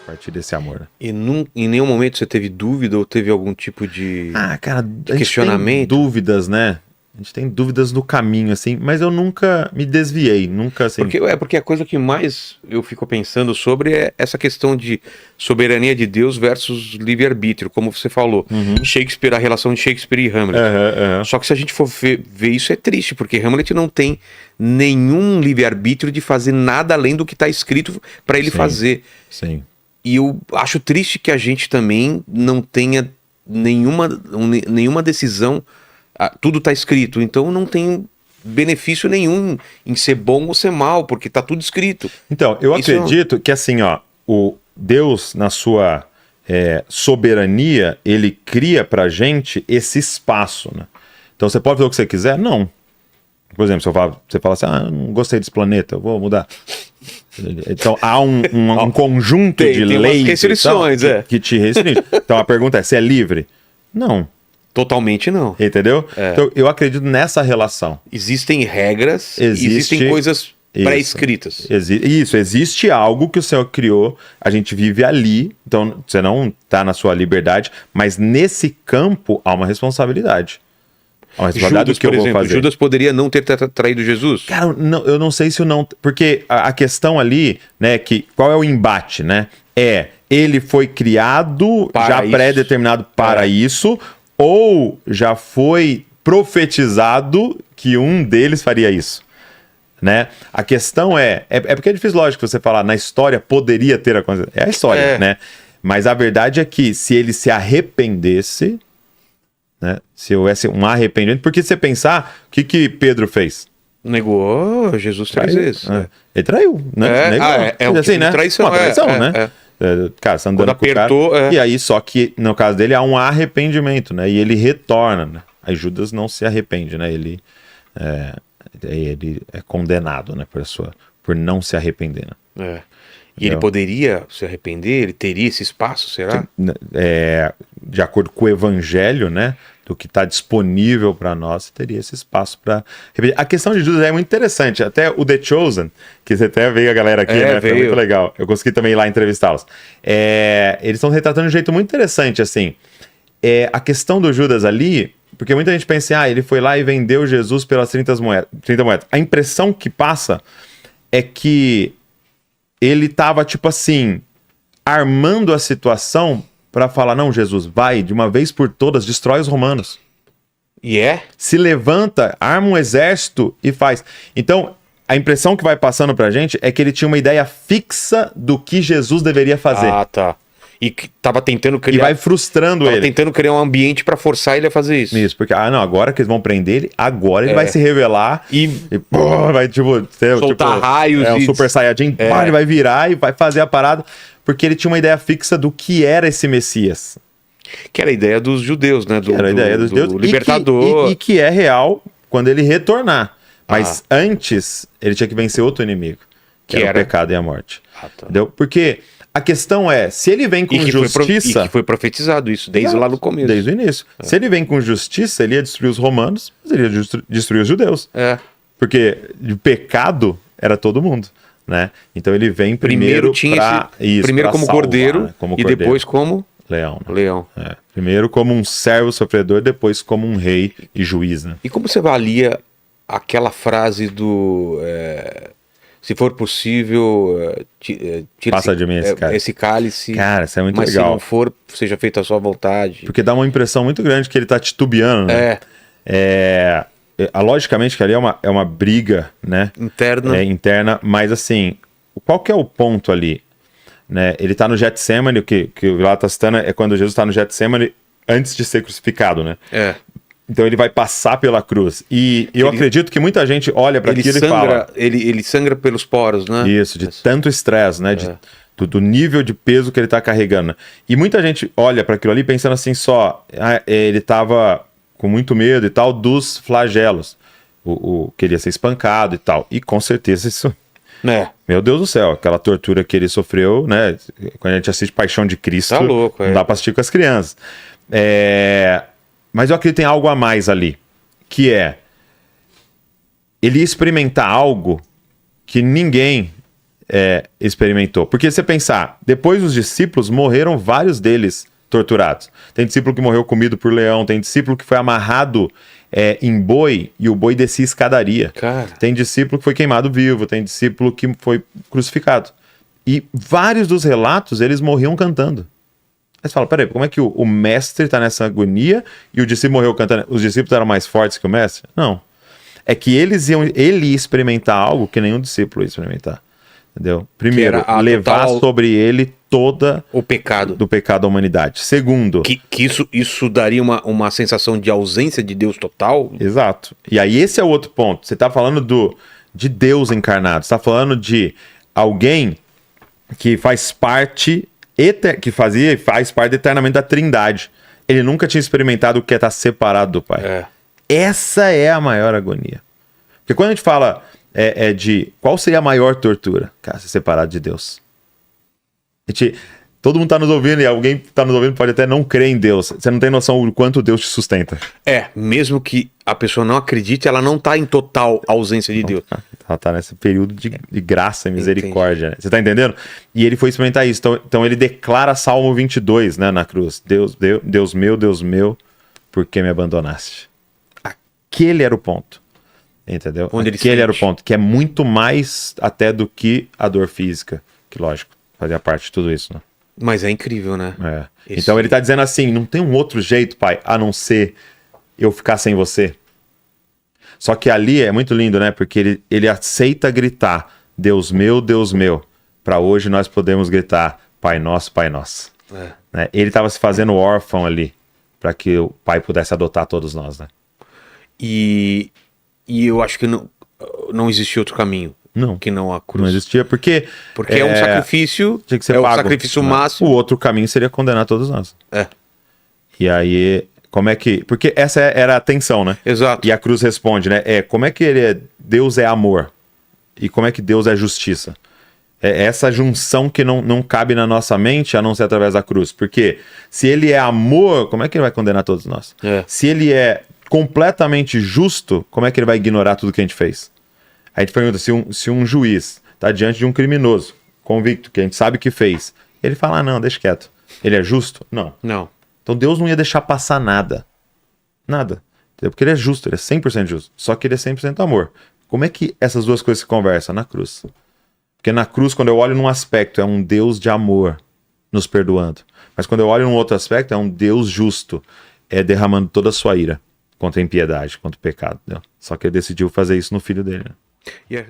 a partir desse amor. E em nenhum momento você teve dúvida ou teve algum tipo de Cara, questionamento? A gente tem dúvidas, né? A gente tem dúvidas no caminho, assim, mas eu nunca me desviei, nunca, assim... Porque a coisa que mais eu fico pensando sobre é essa questão de soberania de Deus versus livre-arbítrio, como você falou. Shakespeare, a relação de Shakespeare e Hamlet. Só que se a gente for ver isso, é triste, porque Hamlet não tem nenhum livre-arbítrio de fazer nada além do que está escrito para ele fazer. Sim. E eu acho triste que a gente também não tenha nenhuma decisão. Tudo está escrito, então não tem benefício nenhum em ser bom ou ser mal, porque está tudo escrito. Então, eu acredito que assim, ó, o Deus, na sua soberania, ele cria pra gente esse espaço, né? Então você pode fazer o que você quiser? Não. Por exemplo, se você fala assim, não gostei desse planeta, eu vou mudar. Então há um conjunto de leis restrições, que te restringe. Então a pergunta é, você é livre? Não. Totalmente não. Entendeu? Então eu acredito nessa relação. Existem regras, existem coisas pré-escritas. Existe algo que o Senhor criou, a gente vive ali, então você não está na sua liberdade, mas nesse campo há uma responsabilidade. Há uma responsabilidade Judas, do que eu por exemplo, vou fazer. Judas poderia não ter traído Jesus? Cara, eu não sei se eu não... Porque a questão ali, né, qual é o embate, né? Ele foi criado, já pré-determinado para isso, ou já foi profetizado que um deles faria isso, né? A questão é porque é difícil, lógico, você falar na história poderia ter acontecido. É a história, né? Mas a verdade é que se ele se arrependesse, né? Se houvesse um arrependimento, porque se você pensar, o que Pedro fez? Negou Jesus 3 vezes. Ele traiu, né? Negou. Assim, né? Traição, uma traição, né? Cara, você andando com o cara, e aí só que no caso dele há um arrependimento, né? E ele retorna, né? Aí Judas não se arrepende, né? Ele é condenado, né? Por não se arrepender, né? E ele poderia se arrepender? Ele teria esse espaço, será? De acordo com o evangelho, né? Do que está disponível para nós, teria esse espaço para repetir. A questão de Judas é muito interessante. Até o The Chosen, que você até veio a galera aqui, né? Foi muito legal. Eu consegui também ir lá entrevistá-los. Eles estão retratando de um jeito muito interessante, assim. A questão do Judas ali, porque muita gente pensa assim, ele foi lá e vendeu Jesus pelas 30 moedas. A impressão que passa é que ele estava, tipo assim, armando a situação para falar, não, Jesus, vai, de uma vez por todas, destrói os romanos. Se levanta, arma um exército e faz. Então, a impressão que vai passando pra gente é que ele tinha uma ideia fixa do que Jesus deveria fazer. Tá. E tava tentando criar... E vai frustrando ele. Tava tentando criar um ambiente para forçar ele a fazer isso. Isso, porque, agora que eles vão prender ele, agora ele vai se revelar e vai, soltar raios. Um Super Saiyajin, ele vai virar e vai fazer a parada, porque ele tinha uma ideia fixa do que era esse Messias. Que era a ideia dos judeus, né? Era a ideia dos judeus. Libertador. E que é real quando ele retornar. Mas antes, ele tinha que vencer outro inimigo, que era o pecado e a morte. Tá. Entendeu? Porque... A questão é, se ele vem com justiça... E que foi profetizado isso, desde lá no começo. Desde o início. Se ele vem com justiça, ele ia destruir os romanos, mas ele ia destruir os judeus. Porque de pecado era todo mundo, né? Então ele vem primeiro como salvar, cordeiro, né? Como e cordeiro. Depois como... Leão. Né? Leão. Primeiro como um servo sofredor, depois como um rei e juiz, né? E como você avalia aquela frase do... se for possível, passa de mim esse cálice. Cara, isso é muito legal. Mas se não for, seja feita a sua vontade. Porque dá uma impressão muito grande que ele tá titubeando, né? Logicamente que ali é uma briga, né? Interna, mas assim, qual que é o ponto ali? Né? Ele tá no Getsemane, o que lá tá citando é quando Jesus tá no Getsemane antes de ser crucificado, né? Então ele vai passar pela cruz. E eu acredito que muita gente olha para aquilo e fala... Ele sangra pelos poros, né? Isso, de tanto estresse, né? Do nível de peso que ele tá carregando. E muita gente olha para aquilo ali pensando assim só... ele tava com muito medo e tal dos flagelos. Queria ser espancado e tal. E com certeza isso... Meu Deus do céu, aquela tortura que ele sofreu, né? Quando a gente assiste Paixão de Cristo, tá louco, não dá pra assistir com as crianças. Mas eu acredito que tem algo a mais ali, que ele ia experimentar algo que ninguém experimentou. Porque você pensar, depois dos discípulos, morreram vários deles torturados. Tem discípulo que morreu comido por leão, tem discípulo que foi amarrado em boi e o boi descia escadaria. Cara. Tem discípulo que foi queimado vivo, tem discípulo que foi crucificado. E vários dos relatos, eles morriam cantando. Aí você fala, peraí, como é que o mestre tá nessa agonia e o discípulo morreu cantando? Os discípulos eram mais fortes que o mestre? Não. É que ele ia experimentar algo que nenhum discípulo ia experimentar. Entendeu? Primeiro, levar sobre ele toda o pecado do pecado da humanidade. Segundo, que isso daria uma sensação de ausência de Deus total. Exato. E aí esse é o outro ponto. Você tá falando de Deus encarnado. Você tá falando de alguém que faz parte faz parte eternamente da Trindade. Ele nunca tinha experimentado o que é estar separado do Pai. Essa é a maior agonia. Porque quando a gente fala de qual seria a maior tortura? Cara, ser separado de Deus. Todo mundo tá nos ouvindo e alguém que tá nos ouvindo pode até não crer em Deus. Você não tem noção do quanto Deus te sustenta. Mesmo que a pessoa não acredite, ela não tá em total ausência de Deus. Ela tá nesse período de graça e misericórdia. Né? Você tá entendendo? E ele foi experimentar isso. Então ele declara Salmo 22, né, na cruz. Deus meu, por que me abandonaste? Aquele era o ponto. Entendeu? Aquele era o ponto. Que é muito mais até do que a dor física. Que lógico, fazia parte de tudo isso, né? Mas é incrível, né? Então ele tá dizendo assim, não tem um outro jeito, Pai, a não ser eu ficar sem você. Só que ali é muito lindo, né? Porque ele aceita gritar, Deus meu, para hoje nós podemos gritar, Pai nosso, Pai nosso. Né? Ele estava se fazendo órfão ali, para que o Pai pudesse adotar todos nós, né? E eu acho que não existia outro caminho. Não. Que não a cruz. Não existia, porque é um sacrifício, tinha que ser pago, o sacrifício máximo. O outro caminho seria condenar todos nós. E aí, como é que... Porque essa era a tensão, né? Exato. E a cruz responde, né? Como é que Deus é amor? E como é que Deus é justiça? É essa junção que não cabe na nossa mente, a não ser através da cruz. Porque se ele é amor, como é que ele vai condenar todos nós? Se ele é completamente justo, como é que ele vai ignorar tudo que a gente fez? A gente pergunta se um juiz está diante de um criminoso convicto, que a gente sabe que fez, ele fala, não, deixa quieto. Ele é justo? Não. Então Deus não ia deixar passar nada. Nada. Entendeu? Porque ele é justo, ele é 100% justo. Só que ele é 100% amor. Como é que essas duas coisas se conversam? Na cruz. Porque na cruz, quando eu olho num aspecto, é um Deus de amor nos perdoando. Mas quando eu olho num outro aspecto, é um Deus justo, derramando toda a sua ira contra a impiedade, contra o pecado. Entendeu? Só que ele decidiu fazer isso no filho dele. Né?